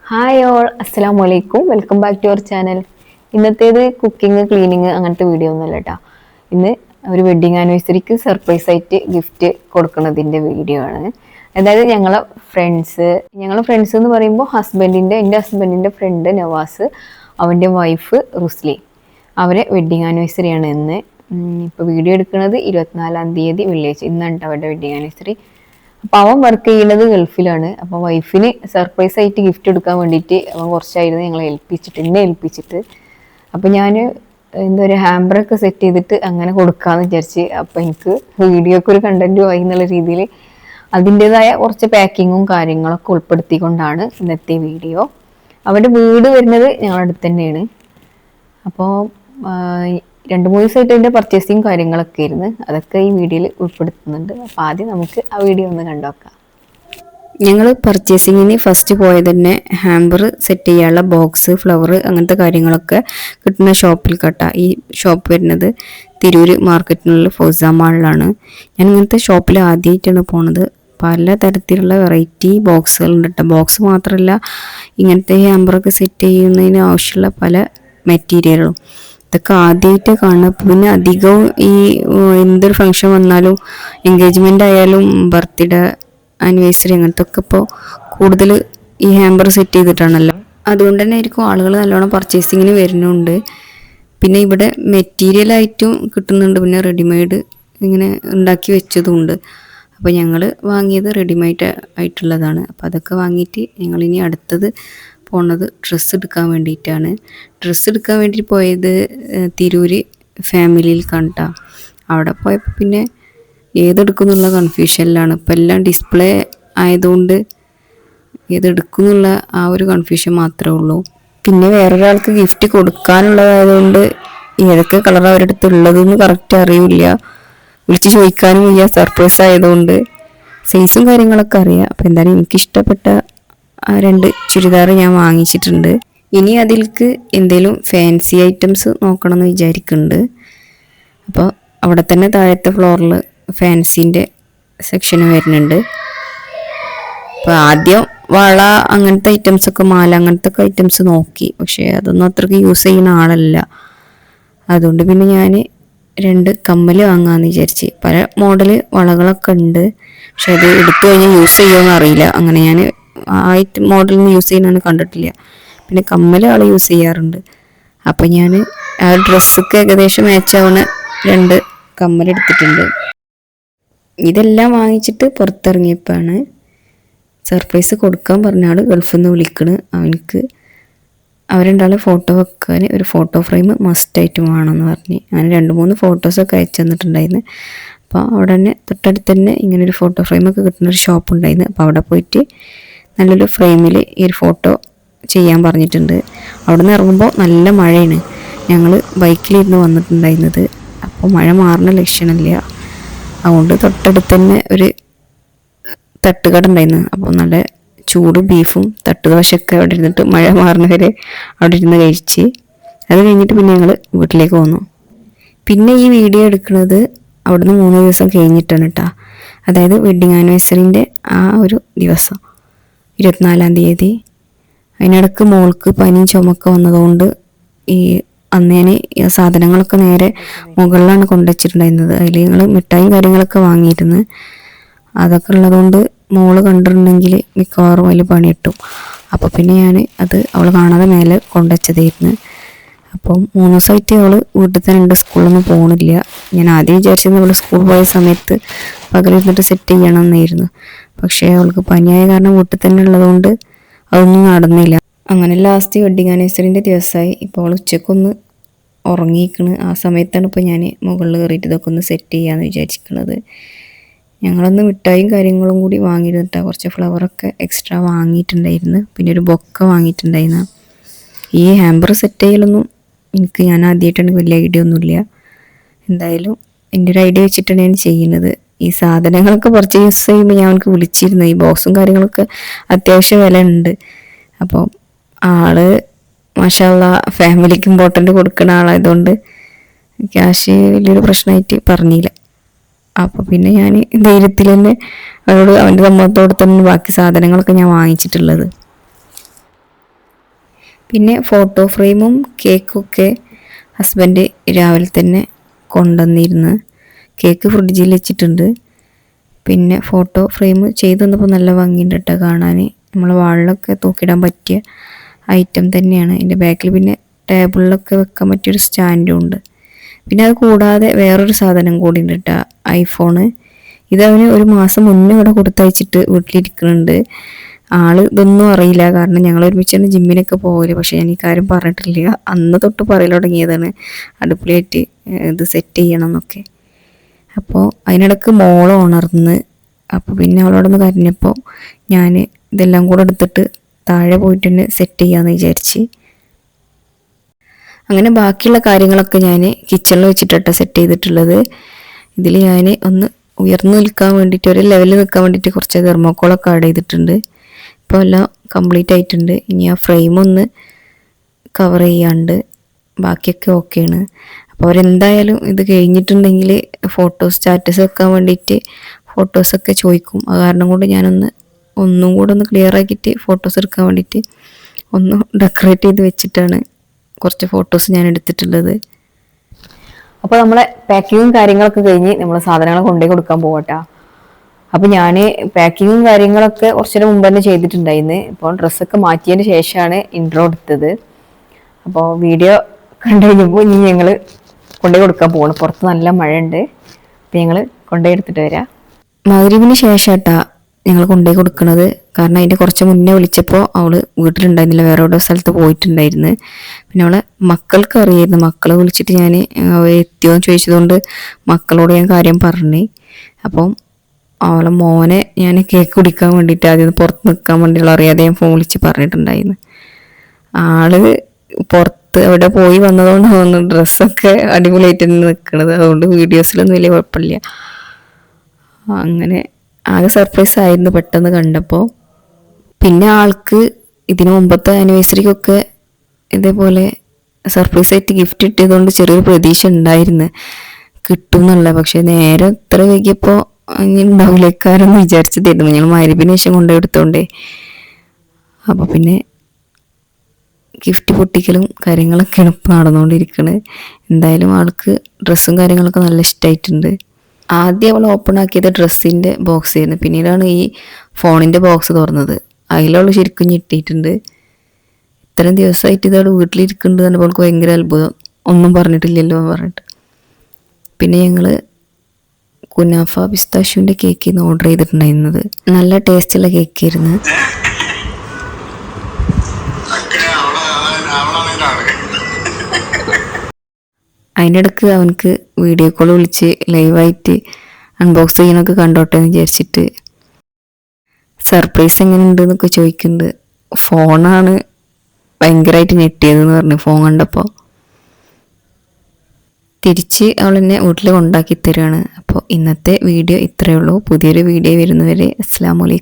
Hi all, അസ്സലാമു അലൈക്കും. Welcome back to our channel. ഇന്നത്തേത് കുക്കിംഗ് ക്ലീനിങ് അങ്ങനത്തെ വീഡിയോ ഒന്നുമല്ല കേട്ടോ. ഇന്ന് ഒരു വെഡിങ് ആനിവേഴ്സറിക്ക് സർപ്രൈസ് ആയിട്ട് ഗിഫ്റ്റ് കൊടുക്കുന്നതിൻ്റെ വീഡിയോ ആണ്. അതായത് ഞങ്ങളെ ഫ്രണ്ട്സ് എന്ന് പറയുമ്പോൾ എൻ്റെ ഹസ്ബൻഡിൻ്റെ ഫ്രണ്ട് നവാസ്, അവൻ്റെ വൈഫ് റുസ്ലി, അവരെ വെഡിങ് ആനിവേഴ്സറി ആണ് ഇന്ന്. ഇപ്പോൾ വീഡിയോ എടുക്കുന്നത് 24-ാം തീയതി വെള്ളിയാഴ്ച. ഇന്നാണ് അവരുടെ വെഡിങ് ആനിവേഴ്സറി. അപ്പോൾ അവൻ വർക്ക് ചെയ്യുന്നത് ഗൾഫിലാണ്. അപ്പോൾ വൈഫിന് സർപ്രൈസ് ആയിട്ട് ഗിഫ്റ്റ് എടുക്കാൻ വേണ്ടിയിട്ട് അവൻ കുറച്ചായിരുന്നു എന്നെ ഏൽപ്പിച്ചിട്ട്. അപ്പോൾ ഞാൻ ഒരു ഹാമ്പറൊക്കെ സെറ്റ് ചെയ്തിട്ട് അങ്ങനെ കൊടുക്കാമെന്ന് വിചാരിച്ച്. അപ്പോൾ എനിക്ക് വീഡിയോക്ക് ഒരു കണ്ടന്റും ആയി എന്നുള്ള രീതിയിൽ അതിൻ്റെതായ കുറച്ച് പാക്കിങ്ങും കാര്യങ്ങളൊക്കെ ഉൾപ്പെടുത്തിക്കൊണ്ടാണ് ഇന്നത്തെ വീഡിയോ. അവരുടെ വീട് വരുന്നത് ഞങ്ങളുടെ അടുത്ത് തന്നെയാണ്. അപ്പോൾ 2-3 ദിവസമായിട്ട് അതിൻ്റെ പർച്ചേസിങ് കാര്യങ്ങളൊക്കെ ആയിരുന്നു. അതൊക്കെ ഈ വീഡിയോയിൽ ഉൾപ്പെടുത്തുന്നുണ്ട്. അപ്പോൾ ആദ്യം നമുക്ക് ആ വീഡിയോ ഒന്ന് കണ്ടുനോക്കാം. ഞങ്ങൾ പർച്ചേസിങ്ങിന് ഫസ്റ്റ് പോയത് തന്നെ ഹാമ്പർ സെറ്റ് ചെയ്യാനുള്ള ബോക്സ്, ഫ്ലവർ അങ്ങനത്തെ കാര്യങ്ങളൊക്കെ കിട്ടുന്ന ഷോപ്പിൽ ഈ ഷോപ്പ് വരുന്നത് തിരൂർ മാർക്കറ്റിനുള്ള ഫൗസ മാളിലാണ്. ഞാൻ ഇങ്ങനത്തെ ഷോപ്പിൽ ആദ്യമായിട്ടാണ് പോണത്. പല തരത്തിലുള്ള വെറൈറ്റി ബോക്സുകളുണ്ട് കേട്ടോ. ബോക്സ് മാത്രമല്ല, ഇങ്ങനത്തെ ഹാമ്പറൊക്കെ സെറ്റ് ചെയ്യുന്നതിന് ആവശ്യമുള്ള പല മെറ്റീരിയലുകളും ഇതൊക്കെ ആദ്യമായിട്ട് കാണുക. പിന്നെ അധികവും ഈ എന്തൊരു ഫംഗ്ഷൻ വന്നാലും, എൻഗേജ്മെൻ്റ് ആയാലും, ബർത്ത്ഡേ, ആനിവേഴ്സറി അങ്ങനത്തെ ഒക്കെ ഇപ്പോൾ കൂടുതൽ ഈ ഹാമ്പർ സെറ്റ് ചെയ്തിട്ടാണല്ലോ. അതുകൊണ്ട് തന്നെ ആയിരിക്കും ആളുകൾ നല്ലോണം പർച്ചേസിങ്ങിന് വരുന്നുണ്ട്. പിന്നെ ഇവിടെ മെറ്റീരിയലായിട്ടും കിട്ടുന്നുണ്ട്, പിന്നെ റെഡിമെയ്ഡ് ഇങ്ങനെ ഉണ്ടാക്കി വെച്ചതുമുണ്ട്. അപ്പോൾ ഞങ്ങൾ വാങ്ങിയത് റെഡിമെയ്ഡ് ആയിട്ടുള്ളതാണ്. അപ്പോൾ അതൊക്കെ വാങ്ങിയിട്ട് ഞങ്ങളിനി അടുത്തത് പോണത് ഡ്രസ്സ് എടുക്കാൻ വേണ്ടിയിട്ടാണ്. ഡ്രസ്സ് എടുക്കാൻ വേണ്ടി പോയത് തിരൂര് ഫാമിലിയിൽ കണ്ട. അവിടെ പോയപ്പോൾ പിന്നെ ഏതെടുക്കുന്നുള്ള കൺഫ്യൂഷനിലാണ്. ഇപ്പം എല്ലാം ഡിസ്പ്ലേ ആയതുകൊണ്ട് ഏതെടുക്കുന്നുള്ള ആ ഒരു കൺഫ്യൂഷൻ മാത്രമേ ഉള്ളൂ. പിന്നെ വേറൊരാൾക്ക് ഗിഫ്റ്റ് കൊടുക്കാനുള്ളതായതുകൊണ്ട് ഏതൊക്കെ കളർ അവരുടെ അടുത്ത് ഉള്ളതെന്ന് കറക്റ്റ് അറിയില്ല. വിളിച്ച് ചോദിക്കാനും വയ്യ, സർപ്രൈസ് ആയതുകൊണ്ട്. സൈസും കാര്യങ്ങളൊക്കെ അറിയാം. അപ്പോൾ എന്തായാലും എനിക്കിഷ്ടപ്പെട്ട 2 ചുരിദാർ ഞാൻ വാങ്ങിച്ചിട്ടുണ്ട്. ഇനി അതിലേക്ക് എന്തെങ്കിലും ഫാൻസി ഐറ്റംസ് നോക്കണമെന്ന് വിചാരിക്കുന്നുണ്ട്. അപ്പോൾ അവിടെ തന്നെ താഴത്തെ ഫ്ലോറിൽ ഫാൻസിൻ്റെ സെക്ഷന് വരുന്നുണ്ട്. അപ്പോൾ ആദ്യം വള അങ്ങനത്തെ ഐറ്റംസൊക്കെ, മാല അങ്ങനത്തെ ഒക്കെ ഐറ്റംസ് നോക്കി. പക്ഷേ അതൊന്നും അത്രയ്ക്ക് യൂസ് ചെയ്യുന്ന ആളല്ല. അതുകൊണ്ട് പിന്നെ ഞാൻ 2 കമ്മൽ വാങ്ങാമെന്ന് വിചാരിച്ച്. പല മോഡൽ വളകളൊക്കെ ഉണ്ട്, പക്ഷെ അത് എടുത്തു കഴിഞ്ഞാൽ യൂസ് ചെയ്യുമെന്ന് അറിയില്ല. അങ്ങനെ ഞാൻ മോഡലിൽ നിന്ന് യൂസ് ചെയ്യുന്നതാണ് കണ്ടിട്ടില്ല. പിന്നെ കമ്മൽ ആൾ യൂസ് ചെയ്യാറുണ്ട്. അപ്പം ഞാൻ ആ ഡ്രസ്സൊക്കെ ഏകദേശം മാച്ചാവുന്ന 2 കമ്മലെടുത്തിട്ടുണ്ട്. ഇതെല്ലാം വാങ്ങിച്ചിട്ട് പുറത്തിറങ്ങിയപ്പോഴാണ് സർപ്രൈസ് കൊടുക്കാൻ പറഞ്ഞ ആൾ ഗൾഫിൽ നിന്ന് വിളിക്കണ്. അവരുണ്ടാളും ഫോട്ടോ വെക്കാൻ ഒരു ഫോട്ടോ ഫ്രെയിം മസ്റ്റായിട്ട് വേണമെന്ന് പറഞ്ഞ് ഞാൻ 2-3 ഫോട്ടോസൊക്കെ അയച്ചു തന്നിട്ടുണ്ടായിരുന്നു. അപ്പോൾ അവിടെ തന്നെ തൊട്ടടുത്ത് തന്നെ ഇങ്ങനൊരു ഫോട്ടോ ഫ്രെയിമൊക്കെ കിട്ടുന്നൊരു ഷോപ്പ് ഉണ്ടായിരുന്നു. അപ്പോൾ അവിടെ പോയിട്ട് നല്ലൊരു ഫ്രെയിമിൽ ഈ ഒരു ഫോട്ടോ ചെയ്യാൻ പറഞ്ഞിട്ടുണ്ട്. അവിടെ നിന്ന് ഇറങ്ങുമ്പോൾ നല്ല മഴയാണ്. ഞങ്ങൾ ബൈക്കിലിരുന്ന് വന്നിട്ടുണ്ടായിരുന്നത്. അപ്പോൾ മഴ മാറുന്ന ലക്ഷണമില്ല. അതുകൊണ്ട് തൊട്ടടുത്ത് തന്നെ ഒരു തട്ടുകട ഉണ്ടായിരുന്നു. അപ്പോൾ നല്ല ചൂട് ബീഫും തട്ടുദോശയൊക്കെ അവിടെ ഇരുന്നിട്ട് മഴ മാറുന്നവരെ അവിടെ ഇരുന്ന് കഴിച്ച്. അത് കഴിഞ്ഞിട്ട് പിന്നെ ഞങ്ങൾ വീട്ടിലേക്ക് പോന്നു. പിന്നെ ഈ വീഡിയോ എടുക്കുന്നത് അവിടുന്ന് 3 ദിവസം കഴിഞ്ഞിട്ടാണ് കേട്ടോ. അതായത് വെഡ്ഡിങ് ആനിവേഴ്സറിൻ്റെ ആ ഒരു ദിവസം 24-ാം തീയതി. അതിനിടക്ക് മോൾക്ക് പനി ചുമക്ക വന്നതുകൊണ്ട് അന്ന് ഞാൻ സാധനങ്ങളൊക്കെ നേരെ മുകളിലാണ് കൊണ്ടുവച്ചിട്ടുണ്ടായിരുന്നത്. അതിൽ ഞങ്ങൾ മിഠായും കാര്യങ്ങളൊക്കെ വാങ്ങിയിരുന്നു. അതൊക്കെ ഉള്ളതുകൊണ്ട് മോള് കണ്ടിട്ടുണ്ടെങ്കിൽ മിക്കവാറും അതിൽ പണി കിട്ടും. അപ്പോൾ പിന്നെ ഞാൻ അത് അവൾ കാണാതെ മേലെ കൊണ്ടുവച്ചതായിരുന്നു. അപ്പം 3 ദിവസമായിട്ട് അവൾ വീട്ടിൽ തന്നെ ഉണ്ട്, സ്കൂളിലൊന്നും പോകണില്ല. ഞാൻ ആദ്യം വിചാരിച്ചിരുന്നു അവൾ സ്കൂൾ പോയ സമയത്ത് പകലിരുന്നിട്ട് സെറ്റ് ചെയ്യണമെന്നായിരുന്നു. പക്ഷേ അവൾക്ക് പനിയായ കാരണം വീട്ടിൽ തന്നെ ഉള്ളതുകൊണ്ട് അതൊന്നും നടന്നില്ല. അങ്ങനെ ലാസ്റ്റ് വെഡ്ഡിങ് ആനിവേഴ്സറിൻ്റെ ദിവസമായി. ഇപ്പോൾ അവൾ ഉച്ചക്കൊന്ന് ഉറങ്ങിയിരിക്കണ്. ആ സമയത്താണ് ഇപ്പോൾ ഞാൻ മുകളിൽ കയറിയിട്ട് ഇതൊക്കെ ഒന്ന് സെറ്റ് ചെയ്യാമെന്ന് വിചാരിക്കുന്നത്. ഞങ്ങളൊന്ന് മിഠായും കാര്യങ്ങളും കൂടി വാങ്ങിയിരുന്നിട്ടാണ്. കുറച്ച് ഫ്ലവറൊക്കെ എക്സ്ട്രാ വാങ്ങിയിട്ടുണ്ടായിരുന്നു. പിന്നെ ഒരു ബൊക്ക വാങ്ങിയിട്ടുണ്ടായിരുന്നു. ഈ ഹാമ്പർ സെറ്റ് ചെയ്യലൊന്നും ഞാൻ ആദ്യമായിട്ടാണ്, വലിയ ഐഡിയ ഒന്നുമില്ല. എന്തായാലും എൻ്റെ ഒരു ഐഡിയ വെച്ചിട്ടാണ് ഞാൻ ചെയ്യുന്നത്. ഈ സാധനങ്ങളൊക്കെ പർച്ചേസ് ചെയ്യുമ്പോൾ ഞാൻ അവൾക്ക് വിളിച്ചിരുന്നു. ഈ ബോക്സും കാര്യങ്ങളൊക്കെ അത്യാവശ്യം വില ഉണ്ട്. അപ്പോൾ ആള് മാഷാ അല്ലാഹ് ഫാമിലിക്ക് ഇമ്പോർട്ടൻ്റ് കൊടുക്കുന്ന ആളായതുകൊണ്ട് ക്യാഷ് വലിയൊരു പ്രശ്നമായിട്ട് പറഞ്ഞില്ല. അപ്പോൾ പിന്നെ ഞാൻ ധൈര്യത്തിൽ തന്നെ അവനോട് അവൻ്റെ സമ്മതത്തോടെ തന്നെ ബാക്കി സാധനങ്ങളൊക്കെ ഞാൻ വാങ്ങിച്ചിട്ടുള്ളത്. പിന്നെ ഫോട്ടോ ഫ്രെയിമും കേക്കൊക്കെ ഹസ്ബൻഡ് രാവിലെ തന്നെ കൊണ്ടുവന്നിരുന്നു. കേക്ക് ഫ്രിഡ്ജിൽ വെച്ചിട്ടുണ്ട്. പിന്നെ ഫോട്ടോ ഫ്രെയിം ചെയ്ത് വന്നപ്പോൾ നല്ല ഭംഗിയുണ്ട് കേട്ടോ കാണാൻ. നമ്മൾ വാളിലൊക്കെ തൂക്കിടാൻ പറ്റിയ ഐറ്റം തന്നെയാണ്. എൻ്റെ ബാക്കിൽ പിന്നെ ടേബിളിലൊക്കെ വെക്കാൻ പറ്റിയൊരു സ്റ്റാൻഡും ഉണ്ട്. പിന്നെ അത് കൂടാതെ വേറൊരു സാധനം കൂടി ഉണ്ട് കേട്ടോ, ഐഫോണ്. ഇതവന് ഒരു മാസം മുന്നേ ഇവിടെ കൊടുത്തയച്ചിട്ട് വീട്ടിലിരിക്കുന്നുണ്ട്. ആള് ഇതൊന്നും അറിയില്ല, കാരണം ഞങ്ങൾ ഒരുമിച്ചാണ് ജിമ്മിനൊക്കെ പോകല്. പക്ഷേ ഞാൻ ഈ കാര്യം പറഞ്ഞിട്ടില്ല. അന്ന് തൊട്ട് പറയൽ തുടങ്ങിയതാണ് അടുപ്പിലായിട്ട് ഇത് സെറ്റ് ചെയ്യണം എന്നൊക്കെ. അപ്പോൾ അതിനിടക്ക് മോള് ഉണർന്ന്. അപ്പോൾ പിന്നെ അവളോടൊന്ന് കരഞ്ഞപ്പോൾ ഞാൻ ഇതെല്ലാം കൂടെ എടുത്തിട്ട് താഴെ പോയിട്ട് തന്നെ സെറ്റ് ചെയ്യാമെന്ന് വിചാരിച്ച്. അങ്ങനെ ബാക്കിയുള്ള കാര്യങ്ങളൊക്കെ ഞാൻ കിച്ചണിൽ വെച്ചിട്ടാണ് സെറ്റ് ചെയ്തിട്ടുള്ളത്. ഇതിൽ ഞാൻ ഒന്ന് ഉയർന്നു നിൽക്കാൻ വേണ്ടിയിട്ട്, ഒരു ലെവലിൽ നിൽക്കാൻ വേണ്ടിയിട്ട് കുറച്ച് തെർമോക്കോളൊക്കെ ആഡ് ചെയ്തിട്ടുണ്ട്. ഇപ്പോൾ എല്ലാം കംപ്ലീറ്റ് ആയിട്ടുണ്ട്. ഇനി ആ ഫ്രെയിം ഒന്ന് കവർ ചെയ്യാണ്ട് ബാക്കിയൊക്കെ ഓക്കെയാണ്. അപ്പോൾ അവരെന്തായാലും ഇത് കഴിഞ്ഞിട്ടുണ്ടെങ്കിൽ ഫോട്ടോസ് സ്റ്റാറ്റസ് വെക്കാൻ വേണ്ടിയിട്ട് ഫോട്ടോസൊക്കെ ചോദിക്കും. അത് കാരണം കൊണ്ട് ഒന്നും കൂടെ ഒന്ന് ക്ലിയർ ആക്കിയിട്ട് ഫോട്ടോസ് എടുക്കാൻ വേണ്ടിയിട്ട് ഒന്ന് ഡെക്കറേറ്റ് ചെയ്ത് വെച്ചിട്ടാണ് കുറച്ച് ഫോട്ടോസ് ഞാൻ എടുത്തിട്ടുള്ളത്. അപ്പോൾ നമ്മളെ പാക്കിങ്ങും കാര്യങ്ങളൊക്കെ കഴിഞ്ഞ് നമ്മൾ സാധനങ്ങൾ കൊണ്ടുപോയി കൊടുക്കാൻ പോകട്ടാ. അപ്പോൾ ഞാൻ പാക്കിങ്ങും കാര്യങ്ങളൊക്കെ കുറച്ചു മുമ്പ് തന്നെ ചെയ്തിട്ടുണ്ടായിരുന്നു. ഇപ്പോൾ ഡ്രസ്സൊക്കെ മാറ്റിയതിന് ശേഷമാണ് ഇൻട്രോ എടുത്തത്. അപ്പോൾ വീഡിയോ കണ്ടു കഴിഞ്ഞപ്പോൾ ഇനി ഞങ്ങൾ കൊണ്ടുപോയി കൊടുക്കാൻ പോകണം. പുറത്ത് നല്ല മഴയുണ്ട്. അപ്പോൾ ഞങ്ങൾ കൊണ്ടുപോയി എടുത്തിട്ട് വരാം. മഗ്‌രിബിന് ശേഷമായിട്ടാ ഞങ്ങൾ കൊണ്ടുപോയി കൊടുക്കുന്നത്. കാരണം അതിൻ്റെ കുറച്ച് മുന്നേ വിളിച്ചപ്പോൾ അവൾ വീട്ടിലുണ്ടായിരുന്നില്ല, വേറെ എവിടെ സ്ഥലത്ത് പോയിട്ടുണ്ടായിരുന്നു. പിന്നെ അവളെ മക്കൾക്ക് അറിയായിരുന്നു. മക്കളെ വിളിച്ചിട്ട് ഞാൻ എത്തിയോ എന്ന് ചോദിച്ചതുകൊണ്ട് മക്കളോട് ഞാൻ കാര്യം പറഞ്ഞു. അപ്പം അവളെ മോനെ ഞാൻ കേക്ക് കുടിക്കാൻ വേണ്ടിയിട്ട് ആദ്യം പുറത്ത് നിൽക്കാൻ വേണ്ടിയുള്ള അറിയാതെ ഞാൻ ഫോൺ വിളിച്ച് പറഞ്ഞിട്ടുണ്ടായിരുന്നു. ആള് പുറത്ത് എവിടെ പോയി വന്നതുകൊണ്ട് തോന്നുന്നു ഡ്രസ്സൊക്കെ അടിപൊളിയായിട്ട് തന്നെ നിൽക്കുന്നത്. അതുകൊണ്ട് വീഡിയോസിലൊന്നും വലിയ കുഴപ്പമില്ല. അങ്ങനെ ആകെ സർപ്രൈസ് ആയിരുന്നു പെട്ടെന്ന് കണ്ടപ്പോൾ. പിന്നെ ആൾക്ക് ഇതിന് മുമ്പത്തെ ആനിവേഴ്സറിക്കൊക്കെ ഇതേപോലെ സർപ്രൈസ് ആയിട്ട് ഗിഫ്റ്റ് കിട്ടിയതുകൊണ്ട് ചെറിയൊരു പ്രതീക്ഷ ഉണ്ടായിരുന്നു കിട്ടും എന്നുള്ള. പക്ഷെ നേരെ ഇത്ര വൈകിയപ്പോൾ അങ്ങനെ ഉണ്ടാവില്ലേക്കാരെന്ന് വിചാരിച്ചതായിരുന്നു. ഞങ്ങൾ മഗ്‌രിബിന് ശേഷം കൊണ്ടുപോയി എടുത്തോണ്ടേ. അപ്പോൾ പിന്നെ ഗിഫ്റ്റ് പൊട്ടിക്കലും കാര്യങ്ങളൊക്കെയാണ് ഇപ്പോൾ നടന്നുകൊണ്ടിരിക്കുന്നത്. എന്തായാലും ആൾക്ക് ഡ്രസ്സും കാര്യങ്ങളൊക്കെ നല്ല ഇഷ്ടമായിട്ടുണ്ട്. ആദ്യം അവൾ ഓപ്പൺ ആക്കിയത് ഡ്രസ്സിൻ്റെ ബോക്സ് ആയിരുന്നു. പിന്നീടാണ് ഈ ഫോണിൻ്റെ ബോക്സ് തുറന്നത്. അതിലവൾ ശരിക്കും ഞെട്ടിയിട്ടുണ്ട്. ഇത്രയും ദിവസമായിട്ട് ഇതവൾ വീട്ടിലിരിക്കുന്നുണ്ട് തന്നെ അവൾക്ക് ഭയങ്കര അത്ഭുതം. ഒന്നും പറഞ്ഞിട്ടില്ലല്ലോ എന്ന് പറഞ്ഞിട്ട്. പിന്നെ ഞങ്ങൾ കുനാഫ പിസ്താഷ്യൂവിൻ്റെ കേക്കായിരുന്നു ഓർഡർ ചെയ്തിട്ടുണ്ടായിരുന്നത്. നല്ല ടേസ്റ്റുള്ള കേക്കായിരുന്നു. അതിനിടക്ക് അവനക്ക് വീഡിയോ കോൾ വിളിച്ച് ലൈവായിട്ട് അൺബോക്സ് ചെയ്യാനൊക്കെ കണ്ടോട്ടെ എന്ന് വിചാരിച്ചിട്ട് സർപ്രൈസ് എങ്ങനെ ഉണ്ട് എന്നൊക്കെ ചോദിക്കുന്നുണ്ട്. ഫോണാണ് ഭയങ്കരമായിട്ട് ഞെട്ടിയതെന്ന് പറഞ്ഞു ഫോൺ കണ്ടപ്പോൾ. തിരിച്ച് അവൾ എന്നെ വീട്ടിൽ കൊണ്ടാക്കി തരികയാണ്. അപ്പോൾ ഇന്നത്തെ വീഡിയോ ഇത്രയേ ഉള്ളൂ. പുതിയൊരു വീഡിയോ വരുന്നവരെ അസ്സലാമു അലൈക്കും.